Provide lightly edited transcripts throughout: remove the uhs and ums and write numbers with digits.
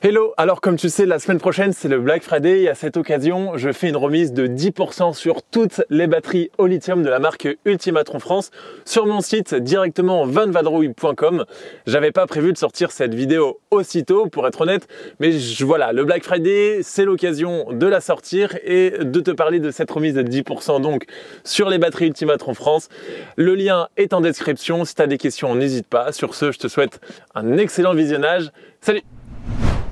Hello, alors comme tu sais, la semaine prochaine c'est le Black Friday et à cette occasion je fais une remise de 10% sur toutes les batteries au lithium de la marque Ultimatron France sur mon site directement vanvadrouille.com. J'avais pas prévu de sortir cette vidéo aussitôt pour être honnête, mais voilà, le Black Friday c'est l'occasion de la sortir et de te parler de cette remise de 10% donc sur les batteries Ultimatron France. Le lien est en description, si tu as des questions n'hésite pas. Sur ce, je te souhaite un excellent visionnage. Salut!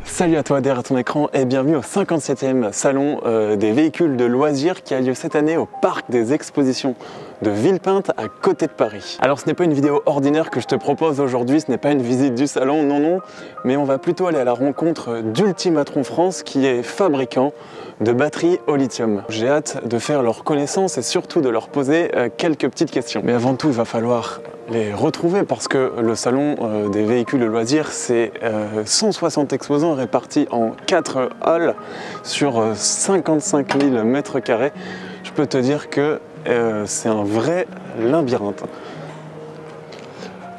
Salut à toi derrière ton écran et bienvenue au 57e salon des véhicules de loisirs qui a lieu cette année au parc des expositions de Villepinte à côté de Paris. Alors ce n'est pas une vidéo ordinaire que je te propose aujourd'hui, ce n'est pas une visite du salon, non, mais on va plutôt aller à la rencontre d'Ultimatron France qui est fabricant de batteries au lithium. J'ai hâte de faire leur connaissance et surtout de leur poser quelques petites questions. Mais avant tout, il va falloir les retrouver parce que le salon des véhicules de loisirs, c'est 160 exposants répartis en 4 halls sur 55 000 mètres carrés. Je peux te dire que c'est un vrai labyrinthe.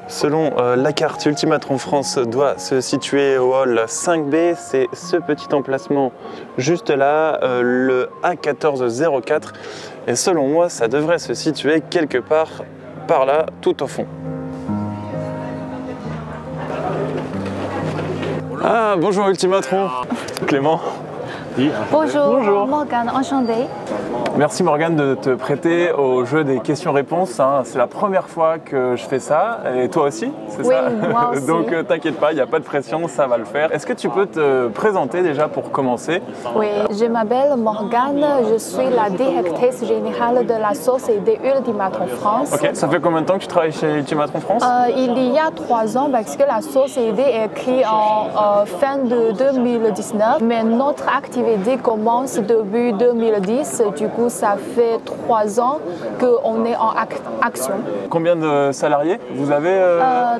Selon la carte, Ultimatron France doit se situer au hall 5B, c'est ce petit emplacement juste là, le A1404. Et selon moi, ça devrait se situer quelque part par là, tout au fond. Ah, bonjour Ultimatron. Clément. Oui. Bonjour. Morgane, enchantée. Merci Morgane de te prêter au jeu des questions-réponses. C'est la première fois que je fais ça. Et toi aussi, c'est oui, ça? moi aussi. Donc t'inquiète pas, il n'y a pas de pression, ça va le faire. Est-ce que tu peux te présenter déjà pour commencer? Oui, je m'appelle Morgane, je suis la directrice générale de la société Ultimatron France. Ok, ça fait combien de temps que tu travailles chez Ultimatron France? Il y a 3 ans parce que la société est créée en fin de 2019, mais notre activité commence début 2010. Du coup, ça fait 3 ans qu'on est en action. Combien de salariés vous avez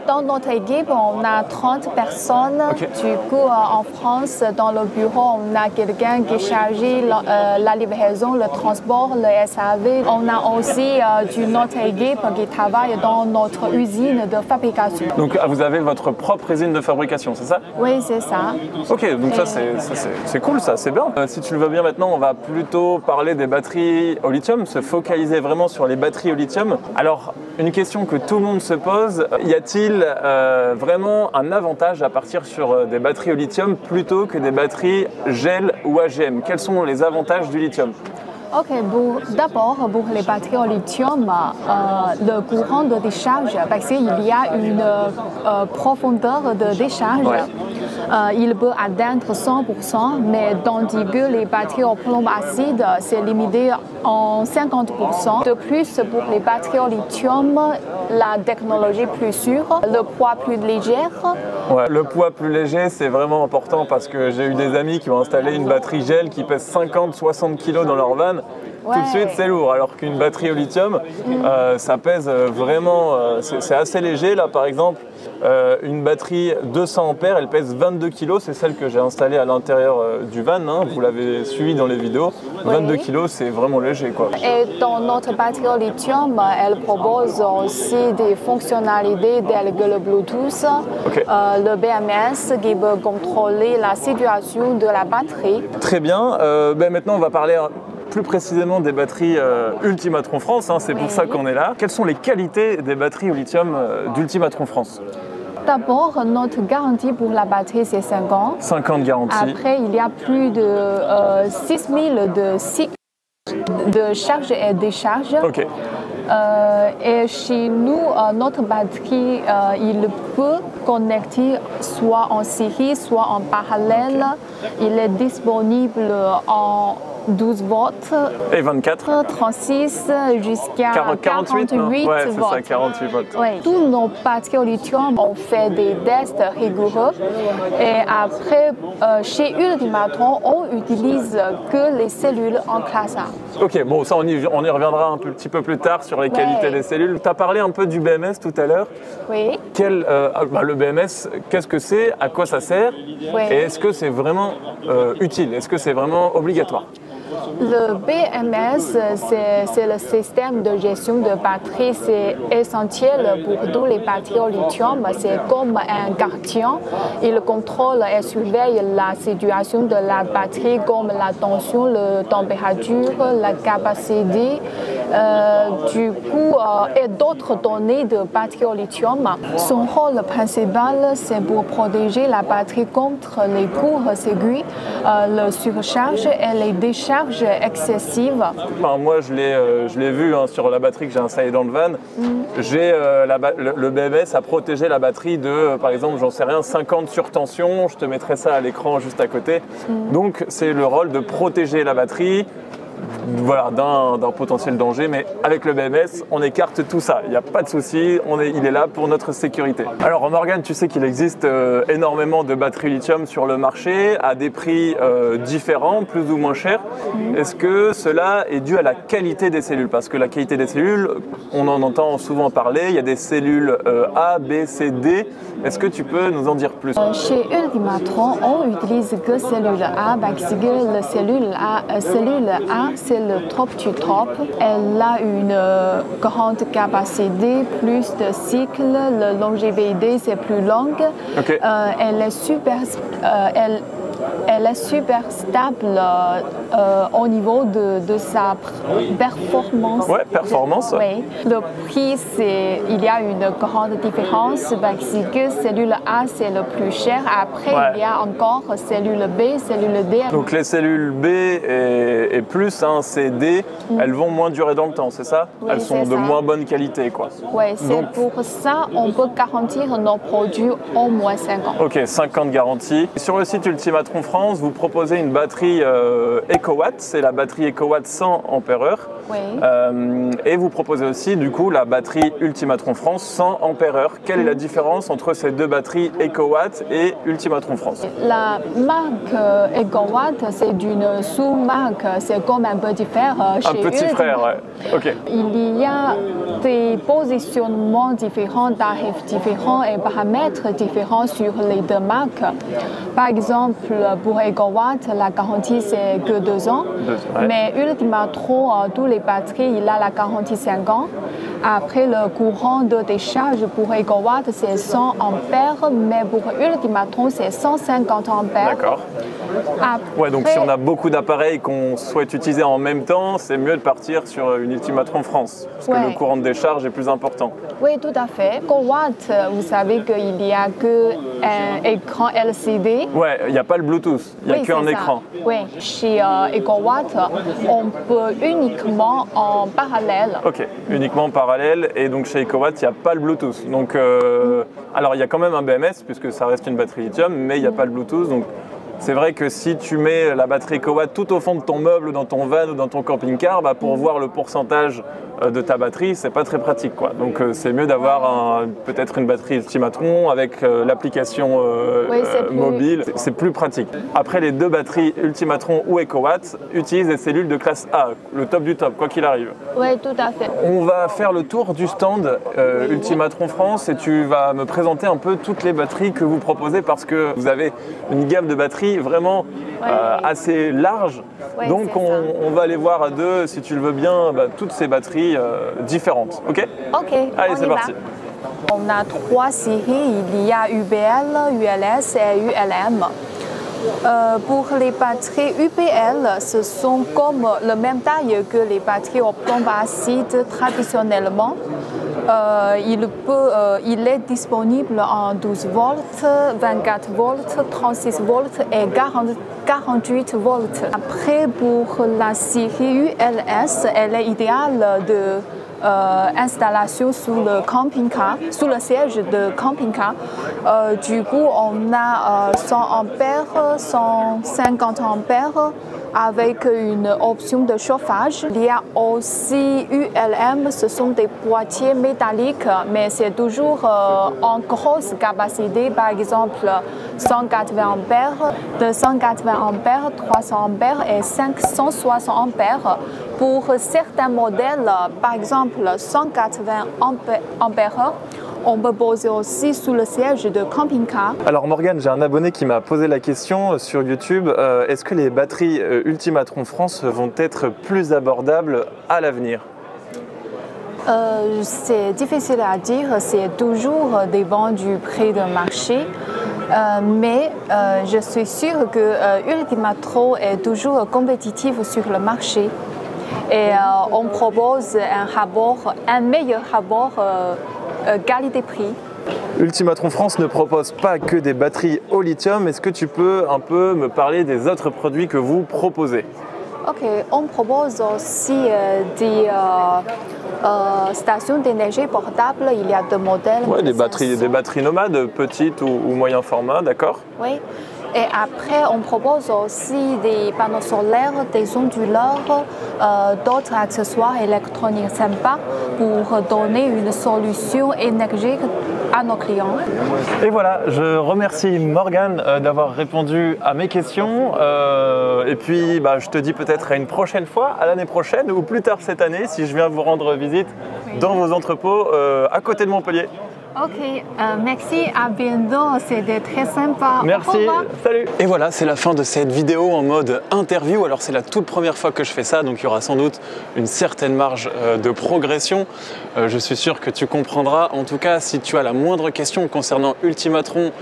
Dans notre équipe, on a 30 personnes. Okay. Du coup, en France, dans le bureau, on a quelqu'un qui est chargé la livraison, le transport, le SAV. On a aussi une autre équipe qui travaille dans notre usine de fabrication. Donc vous avez votre propre usine de fabrication, c'est ça? Oui, c'est ça. Ok, donc ça c'est cool, ça c'est bien. Si tu le veux bien maintenant, on va plutôt parler des batteries au lithium, se focaliser vraiment sur les batteries au lithium. Alors, une question que tout le monde se pose, y a-t-il vraiment un avantage à partir sur des batteries au lithium plutôt que des batteries gel ou AGM? Quels sont les avantages du lithium? Ok, d'abord pour les batteries au lithium, le courant de décharge, parce qu'il y a une profondeur de décharge, il peut atteindre 100%, mais tandis que les batteries au plomb acide, c'est limité en 50%. De plus, pour les batteries au lithium, la technologie plus sûre, le poids plus léger. Ouais, le poids plus léger, c'est vraiment important parce que j'ai eu des amis qui ont installé une batterie gel qui pèse 50-60 kg dans leur van. Tout de suite, c'est lourd, alors qu'une batterie au lithium, ça pèse vraiment, c'est assez léger. Là, par exemple, une batterie 200 ampères, elle pèse 22 kg, c'est celle que j'ai installée à l'intérieur du van, hein, vous l'avez suivi dans les vidéos. 22 kg, c'est vraiment léger, quoi. Et dans notre batterie au lithium, elle propose aussi des fonctionnalités telles que le Bluetooth, le BMS qui peut contrôler la situation de la batterie. Très bien, maintenant on va parler plus précisément des batteries Ultimatron France, hein, c'est pour ça qu'on est là. Quelles sont les qualités des batteries au lithium d'Ultimatron France? D'abord, notre garantie pour la batterie, c'est 5 ans. 5 ans de garantie. Après, il y a plus de 6000 de cycles de charge et décharge. Ok. Et chez nous, notre batterie, il peut connecter soit en série, soit en parallèle. Il est disponible en 12 volts. Et 24. 36 jusqu'à 48 ouais, volts. C'est ça, 48 volts. Oui. Tous nos batteries au lithium ont fait des tests rigoureux. Et après, chez Ultimatron, on utilise que les cellules en classe A. Ok, bon, ça on y reviendra un petit peu plus tard sur les qualités des cellules. Tu as parlé un peu du BMS tout à l'heure. Oui. Le BMS, qu'est-ce que c'est? À quoi ça sert? Et est-ce que c'est vraiment utile? Est-ce que c'est vraiment obligatoire? Le BMS, c'est le système de gestion de batterie. C'est essentiel pour tous les batteries au lithium. C'est comme un gardien. Il contrôle et surveille la situation de la batterie, comme la tension, la température, la capacité, et d'autres données de batterie au lithium. Son rôle principal, c'est pour protéger la batterie contre les courts circuits, le surcharge et les décharges excessives. Enfin, moi, je l'ai vu hein, sur la batterie que j'ai installée dans le van. J'ai le BMS a protégé la batterie de, par exemple, j'en sais rien, 50 sur tension. Je te mettrai ça à l'écran juste à côté. Donc, c'est le rôle de protéger la batterie. Voilà, d'un potentiel danger, mais avec le BMS, on écarte tout ça. Il n'y a pas de souci, il est là pour notre sécurité. Alors Morgane, tu sais qu'il existe énormément de batteries lithium sur le marché à des prix différents, plus ou moins chers. Est-ce que cela est dû à la qualité des cellules? Parce que la qualité des cellules, on en entend souvent parler, il y a des cellules A, B, C, D. Est-ce que tu peux nous en dire plus? Chez Ultimatron, on utilise que cellule A parce que la cellule A, c'est le top du top. Elle a une grande capacité, plus de cycles, la longévité c'est plus longue. Okay. Elle est super stable au niveau de sa performance. Ouais, performance. Oui. Le prix, il y a une grande différence parce que cellule A, c'est le plus cher. Après, il y a encore cellule B, cellule D. Donc les cellules B et plus, hein, C, D, elles vont moins durer dans le temps, c'est ça? Oui, elles sont de moins bonne qualité, quoi. Oui, c'est pour ça on peut garantir nos produits au moins 5 ans. Ok, 5 ans de garantie. Sur le site Ultimatron France, vous proposez une batterie EcoWatt, c'est la batterie EcoWatt 100 ampères-heure. Oui. Et vous proposez aussi du coup la batterie Ultimatron France 100 ampères-heure. Quelle est la différence entre ces deux batteries EcoWatt et Ultimatron France? La marque EcoWatt, c'est d'une sous-marque, c'est comme un petit frère chez Un petit frère, ouais. Ok. Il y a des positionnements différents, tarifs différents et paramètres différents sur les deux marques. Par exemple, pour EcoWatt, la garantie c'est que 2 ans. Ouais. Mais Ultimatron, tous les batteries, il a la garantie 5 ans. Après, le courant de décharge pour EcoWatt, c'est 100 ampères, mais pour Ultimatron, c'est 150 ampères. D'accord. Ouais, donc si on a beaucoup d'appareils qu'on souhaite utiliser en même temps, c'est mieux de partir sur une Ultimatron France, parce que le courant de décharge est plus important. Oui, tout à fait. EcoWatt, vous savez qu'il n'y a qu'un écran LCD. Ouais, il n'y a pas le Bluetooth, il n'y a qu'un écran. Oui, chez EcoWatt, on peut uniquement en parallèle. Ok, uniquement en parallèle, et donc chez EcoWatt, il n'y a pas le Bluetooth. Donc, alors il y a quand même un BMS, puisque ça reste une batterie lithium, mais il n'y a pas le Bluetooth. Donc, c'est vrai que si tu mets la batterie EcoWatt tout au fond de ton meuble, dans ton van ou dans ton camping-car, bah, pour voir le pourcentage de ta batterie, c'est pas très pratique, quoi. Donc c'est mieux d'avoir peut-être une batterie Ultimatron avec l'application mobile. C'est plus pratique. Après, les deux batteries Ultimatron ou EcoWatt utilisent des cellules de classe A, le top du top, quoi qu'il arrive. Oui, tout à fait. On va faire le tour du stand Ultimatron France et tu vas me présenter un peu toutes les batteries que vous proposez, parce que vous avez une gamme de batteries vraiment assez large. Ouais, donc on va aller voir à deux, si tu le veux bien, toutes ces batteries différentes. Ok? Ok. Allez, c'est parti. On a 3 séries. Il y a UBL, ULS et ULM. Pour les batteries UPL, ce sont comme la même taille que les batteries au plomb acide traditionnellement. Il est disponible en 12 volts, 24 volts, 36 volts et 48 volts. Après, pour la série ULS, elle est idéale de installation sous le camping-car, sous le siège de camping-car. Du coup, on a 100 ampères, 150 ampères avec une option de chauffage. Il y a aussi ULM, ce sont des boîtiers métalliques, mais c'est toujours en grosse capacité, par exemple 180 ampères, 280 ampères, 300 ampères et 560 ampères. Pour certains modèles, par exemple 180 ampères, on peut poser aussi sous le siège de camping-car. Alors Morgane, j'ai un abonné qui m'a posé la question sur YouTube. Est-ce que les batteries Ultimatron France vont être plus abordables à l'avenir? C'est difficile à dire, c'est toujours dépend du prix de marché. Mais je suis sûre que Ultimatron est toujours compétitif sur le marché. Et on propose un meilleur rapport qualité-prix. Ultimatron France ne propose pas que des batteries au lithium. Est-ce que tu peux un peu me parler des autres produits que vous proposez? Ok, on propose aussi des stations d'énergie portables. Il y a deux modèles. Ouais, des batteries nomades, petites ou moyen format, d'accord? Oui. Et après, on propose aussi des panneaux solaires, des onduleurs, d'autres accessoires électroniques sympas pour donner une solution énergique à nos clients. Et voilà, je remercie Morgane d'avoir répondu à mes questions. Et puis, je te dis peut-être à une prochaine fois, à l'année prochaine ou plus tard cette année, si je viens vous rendre visite dans vos entrepôts à côté de Montpellier. Ok, merci, à bientôt, c'était très sympa. Merci, salut. Et voilà, c'est la fin de cette vidéo en mode interview. Alors c'est la toute première fois que je fais ça, donc il y aura sans doute une certaine marge de progression. Je suis sûr que tu comprendras. En tout cas, si tu as la moindre question concernant Ultimatron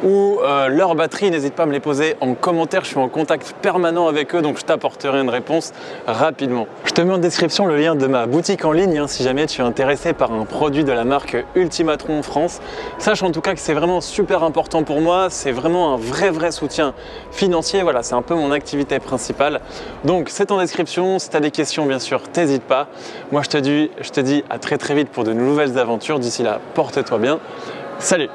ou leur batterie, n'hésite pas à me les poser en commentaire. Je suis en contact permanent avec eux, donc je t'apporterai une réponse rapidement. Je te mets en description le lien de ma boutique en ligne si jamais tu es intéressé par un produit de la marque Ultimatron France. Sache en tout cas que c'est vraiment super important pour moi. C'est vraiment un vrai soutien financier. Voilà, c'est un peu mon activité principale. Donc c'est en description. Si tu as des questions, bien sûr, t'hésite pas. Moi, je te dis à très vite pour de nouvelles aventures. D'ici là, porte-toi bien. Salut!